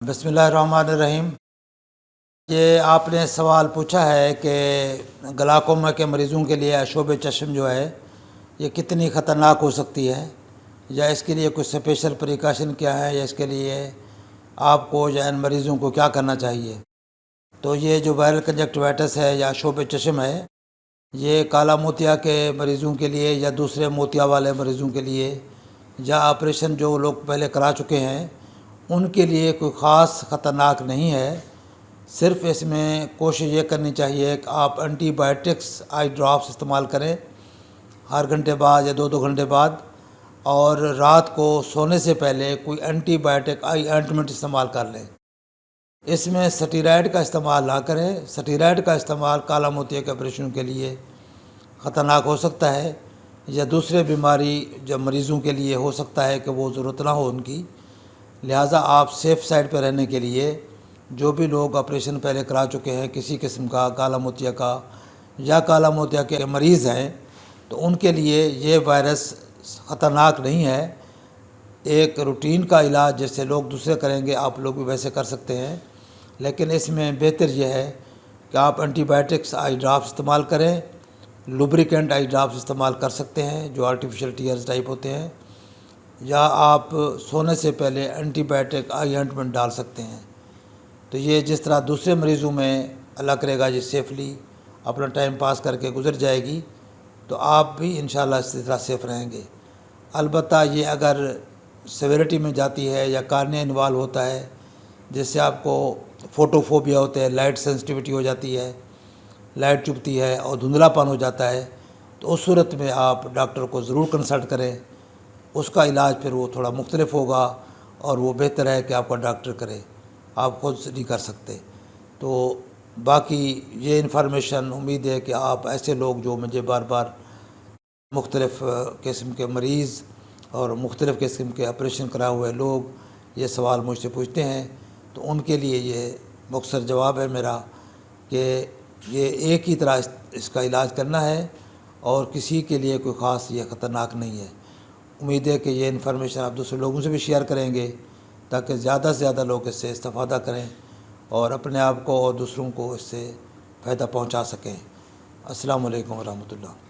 बिस्मिल्लाहिर्रहमानिर्रहीम। ये आपने सवाल पूछा है कि ग्लाकोमा के मरीज़ों के लिए आशोब चश्म जो है ये कितनी ख़तरनाक हो सकती है, या इसके लिए कुछ स्पेशल प्रिकॉशन क्या है, या इसके लिए आपको या इन मरीज़ों को क्या करना चाहिए। तो ये जो वायरल कंजक्टिवाइटिस है या आशोब चश्म है, ये काला मोतिया के मरीज़ों के लिए या दूसरे मोतिया वाले मरीज़ों के लिए या ऑपरेशन जो लोग पहले करा चुके हैं उनके लिए कोई ख़ास ख़तरनाक नहीं है। सिर्फ़ इसमें कोशिश ये करनी चाहिए कि आप एंटीबायोटिक्स आई ड्रॉप्स इस्तेमाल करें हर घंटे बाद या 2-2 घंटे बाद, और रात को सोने से पहले कोई एंटीबायोटिक आई ऑइंटमेंट इस्तेमाल कर लें। इसमें स्टेरॉयड का इस्तेमाल ना करें। स्टेरॉयड का इस्तेमाल काला मोतिया के ऑपरेशन के लिए ख़तरनाक हो सकता है, या दूसरे बीमारी जब मरीज़ों के लिए हो सकता है कि वो ज़रूरत ना हो उनकी। लिहाजा आप सेफ़ साइड पर रहने के लिए जो भी लोग ऑपरेशन पहले करा चुके हैं किसी किस्म का काला मोतिया का या काला मोतिया के मरीज़ हैं, तो उनके लिए ये वायरस ख़तरनाक नहीं है। एक रूटीन का इलाज जैसे लोग दूसरे करेंगे आप लोग भी वैसे कर सकते हैं, लेकिन इसमें बेहतर यह है कि आप एंटीबायोटिक्स आई ड्रॉप्स इस्तेमाल करें। लुब्रिकेंट आई ड्रॉप्स इस्तेमाल कर सकते हैं जो आर्टिफिशियल टीयर्स टाइप होते हैं, या आप सोने से पहले एंटीबायोटिक आई ऑइंटमेंट डाल सकते हैं। तो ये जिस तरह दूसरे मरीज़ों में अल्लाह करेगा ये सेफ़ली अपना टाइम पास करके गुजर जाएगी, तो आप भी इंशाल्लाह इसी तरह सेफ़ रहेंगे। अलबत्ता ये अगर सेवेरिटी में जाती है या कार्निया इन्वॉल्व होता है, जिससे आपको फ़ोटोफोबिया होता है, लाइट सेंसिटिविटी हो जाती है, लाइट चुभती है और धुंधलापन हो जाता है, तो उस सूरत में आप डॉक्टर को ज़रूर कंसल्ट करें। उसका इलाज फिर वो थोड़ा मुख्तलिफ होगा और वो बेहतर है कि आपका डॉक्टर करे, आप खुद से नहीं कर सकते। तो बाकी ये इन्फॉर्मेशन उम्मीद है कि आप ऐसे लोग जो मुझे बार बार मुख्तलिफ़ किस्म के मरीज़ और मुख्तलिफ़ किस्म के ऑपरेशन कराए हुए लोग ये सवाल मुझसे पूछते हैं, तो उनके लिए ये मुख्तसर जवाब है मेरा कि ये एक ही तरह इसका इलाज करना है और किसी के लिए कोई ख़ास ये ख़तरनाक नहीं है। उम्मीद है कि ये इन्फॉर्मेशन आप दूसरे लोगों से भी शेयर करेंगे ताकि ज़्यादा से ज़्यादा लोग इससे इस्तेफ़ादा करें और अपने आप को और दूसरों को इससे फ़ायदा पहुंचा सकें। अस्सलामु अलैकुम वरहमतुल्लाह।